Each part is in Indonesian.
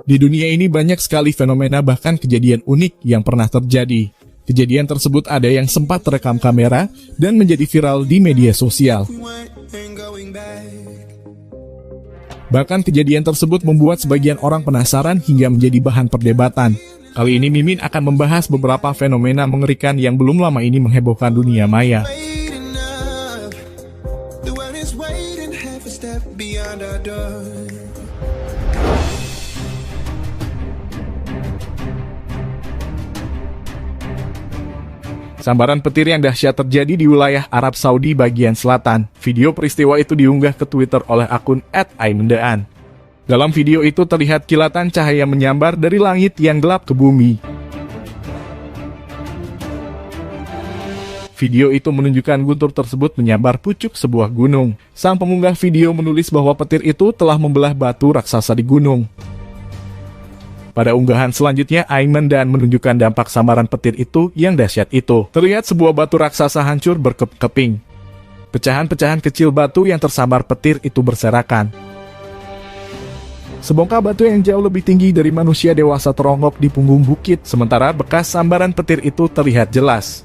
Di dunia ini banyak sekali fenomena bahkan kejadian unik yang pernah terjadi. Kejadian tersebut ada yang sempat terekam kamera dan menjadi viral di media sosial. Bahkan kejadian tersebut membuat sebagian orang penasaran hingga menjadi bahan perdebatan. Kali ini Mimin akan membahas beberapa fenomena mengerikan yang belum lama ini menghebohkan dunia maya. Sambaran petir yang dahsyat terjadi di wilayah Arab Saudi bagian selatan. Video peristiwa itu diunggah ke Twitter oleh akun @aimendaan. Dalam video itu terlihat kilatan cahaya menyambar dari langit yang gelap ke bumi. Video itu menunjukkan guntur tersebut menyambar pucuk sebuah gunung. Sang pengunggah video menulis bahwa petir itu telah membelah batu raksasa di gunung. Pada unggahan selanjutnya, Aimendaan menunjukkan dampak sambaran petir itu yang dahsyat itu. Terlihat sebuah batu raksasa hancur berkeping. Pecahan-pecahan kecil batu yang tersambar petir itu berserakan. Sebongkah batu yang jauh lebih tinggi dari manusia dewasa teronggok di punggung bukit, sementara bekas sambaran petir itu terlihat jelas.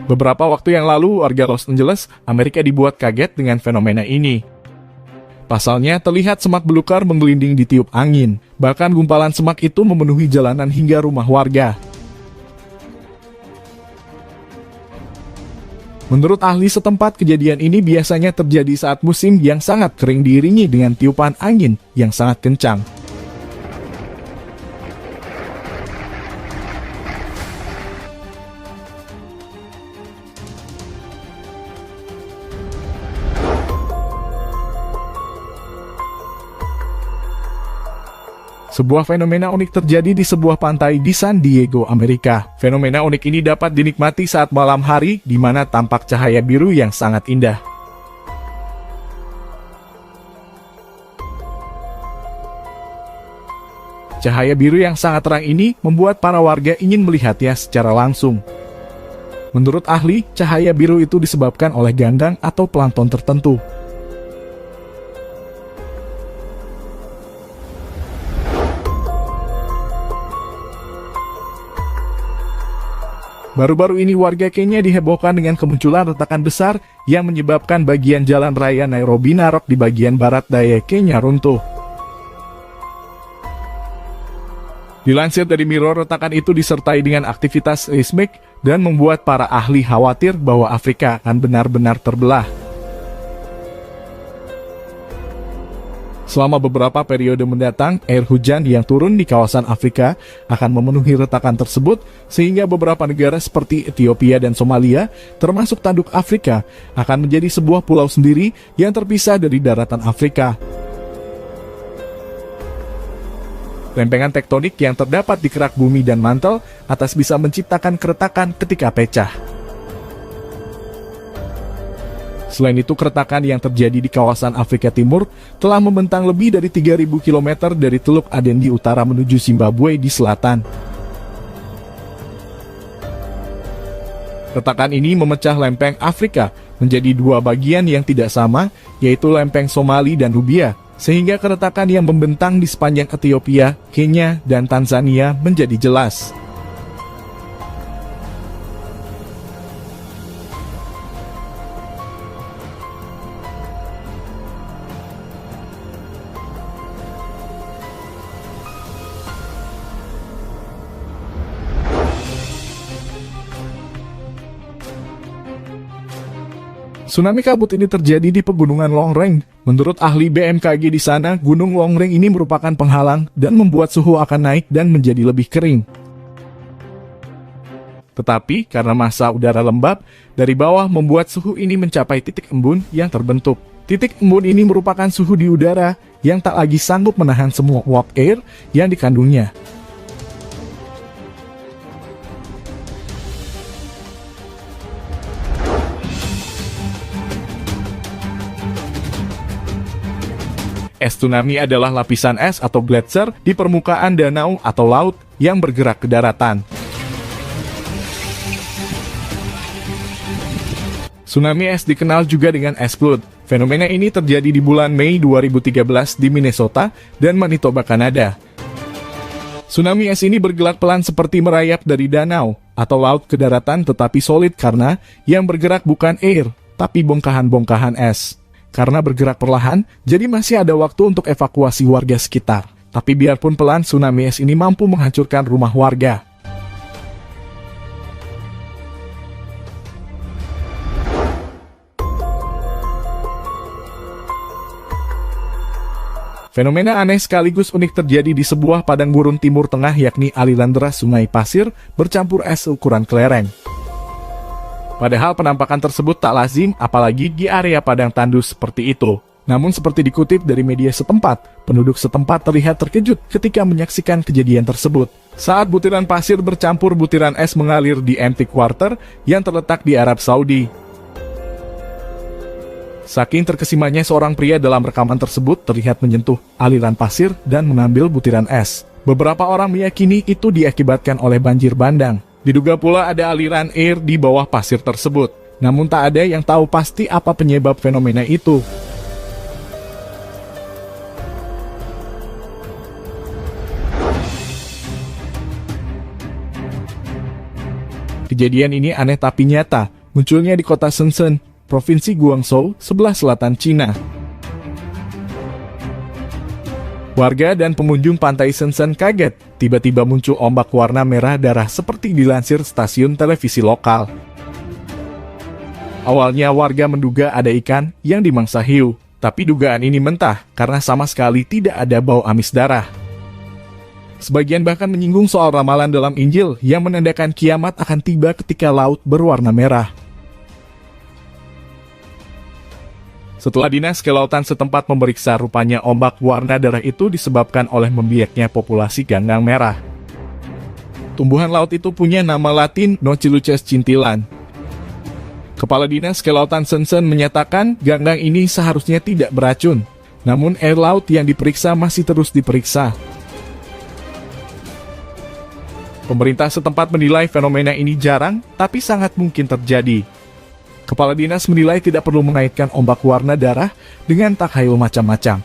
Beberapa waktu yang lalu, warga Los Angeles, Amerika dibuat kaget dengan fenomena ini. Pasalnya, terlihat semak belukar menggelinding ditiup angin. Bahkan gumpalan semak itu memenuhi jalanan hingga rumah warga. Menurut ahli setempat, kejadian ini biasanya terjadi saat musim yang sangat kering diiringi dengan tiupan angin yang sangat kencang. Sebuah fenomena unik terjadi di sebuah pantai di San Diego, Amerika. Fenomena unik ini dapat dinikmati saat malam hari, di mana tampak cahaya biru yang sangat indah. Cahaya biru yang sangat terang ini membuat para warga ingin melihatnya secara langsung. Menurut ahli, cahaya biru itu disebabkan oleh ganggang atau plankton tertentu. Baru-baru ini warga Kenya dihebohkan dengan kemunculan retakan besar yang menyebabkan bagian jalan raya Nairobi Narok di bagian barat daya Kenya runtuh. Dilansir dari Mirror, retakan itu disertai dengan aktivitas seismik dan membuat para ahli khawatir bahwa Afrika akan benar-benar terbelah. Selama beberapa periode mendatang, air hujan yang turun di kawasan Afrika akan memenuhi retakan tersebut, sehingga beberapa negara seperti Ethiopia dan Somalia, termasuk tanduk Afrika, akan menjadi sebuah pulau sendiri yang terpisah dari daratan Afrika. Lempengan tektonik yang terdapat di kerak bumi dan mantel atas bisa menciptakan keretakan ketika pecah. Selain itu, keretakan yang terjadi di kawasan Afrika Timur telah membentang lebih dari 3.000 km dari Teluk Aden di utara menuju Zimbabwe di selatan. Retakan ini memecah lempeng Afrika menjadi dua bagian yang tidak sama, yaitu lempeng Somali dan Nubia, sehingga keretakan yang membentang di sepanjang Ethiopia, Kenya, dan Tanzania menjadi jelas. Tsunami kabut ini terjadi di pegunungan Longreng. Menurut ahli BMKG di sana, Gunung Longreng ini merupakan penghalang dan membuat suhu akan naik dan menjadi lebih kering. Tetapi karena massa udara lembab dari bawah membuat suhu ini mencapai titik embun yang terbentuk. Titik embun ini merupakan suhu di udara yang tak lagi sanggup menahan semua uap air yang dikandungnya. Es tsunami adalah lapisan es atau gletser di permukaan danau atau laut yang bergerak ke daratan. Tsunami es dikenal juga dengan es flood. Fenomena ini terjadi di bulan Mei 2013 di Minnesota dan Manitoba, Kanada. Tsunami es ini bergerak pelan seperti merayap dari danau atau laut ke daratan, tetapi solid karena yang bergerak bukan air, tapi bongkahan-bongkahan es. Karena bergerak perlahan, jadi masih ada waktu untuk evakuasi warga sekitar. Tapi biarpun pelan, tsunami es ini mampu menghancurkan rumah warga. Fenomena aneh sekaligus unik terjadi di sebuah padang gurun Timur Tengah, yakni aliran deras sungai pasir bercampur es ukuran kelereng. Padahal penampakan tersebut tak lazim, apalagi di area padang tandus seperti itu. Namun seperti dikutip dari media setempat, penduduk setempat terlihat terkejut ketika menyaksikan kejadian tersebut. Saat butiran pasir bercampur butiran es mengalir di Empty Quarter yang terletak di Arab Saudi. Saking terkesimanya seorang pria dalam rekaman tersebut terlihat menyentuh aliran pasir dan mengambil butiran es. Beberapa orang meyakini itu diakibatkan oleh banjir bandang. Diduga pula ada aliran air di bawah pasir tersebut. Namun tak ada yang tahu pasti apa penyebab fenomena itu. Kejadian ini aneh tapi nyata, munculnya di kota Shenzhen, Provinsi Guangzhou, sebelah selatan Cina. Warga dan pengunjung pantai Shenzhen kaget, tiba-tiba muncul ombak warna merah darah seperti dilansir stasiun televisi lokal. Awalnya warga menduga ada ikan yang dimangsa hiu, tapi dugaan ini mentah karena sama sekali tidak ada bau amis darah. Sebagian bahkan menyinggung soal ramalan dalam Injil yang menandakan kiamat akan tiba ketika laut berwarna merah. Setelah dinas kelautan setempat memeriksa, rupanya ombak warna darah itu disebabkan oleh membiaknya populasi ganggang merah. Tumbuhan laut itu punya nama latin Noctilucus cintillan. Kepala Dinas Kelautan Shenzhen menyatakan ganggang ini seharusnya tidak beracun, namun air laut yang diperiksa masih terus diperiksa. Pemerintah setempat menilai fenomena ini jarang, tapi sangat mungkin terjadi. Kepala dinas menilai tidak perlu mengaitkan ombak warna darah dengan takhayul macam-macam.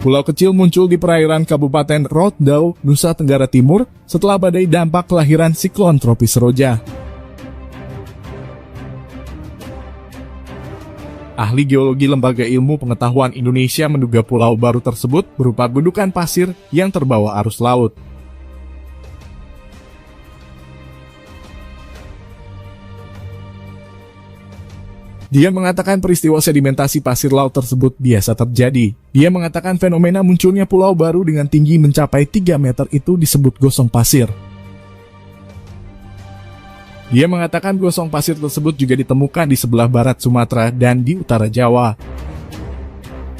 Pulau kecil muncul di perairan Kabupaten Rodau, Nusa Tenggara Timur setelah badai dampak kelahiran siklon tropis Roja. Ahli geologi Lembaga Ilmu Pengetahuan Indonesia menduga pulau baru tersebut berupa gundukan pasir yang terbawa arus laut. Dia mengatakan peristiwa sedimentasi pasir laut tersebut biasa terjadi. Dia mengatakan fenomena munculnya pulau baru dengan tinggi mencapai 3 meter itu disebut gosong pasir. Dia mengatakan gosong pasir tersebut juga ditemukan di sebelah barat Sumatera dan di utara Jawa.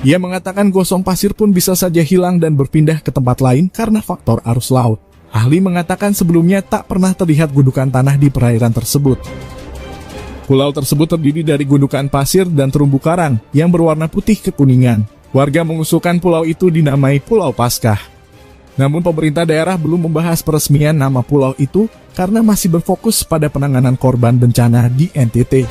Dia mengatakan gosong pasir pun bisa saja hilang dan berpindah ke tempat lain karena faktor arus laut. Ahli mengatakan sebelumnya tak pernah terlihat gundukan tanah di perairan tersebut. Pulau tersebut terdiri dari gundukan pasir dan terumbu karang yang berwarna putih kekuningan. Warga mengusulkan pulau itu dinamai Pulau Paskah. Namun pemerintah daerah belum membahas peresmian nama pulau itu karena masih berfokus pada penanganan korban bencana di NTT.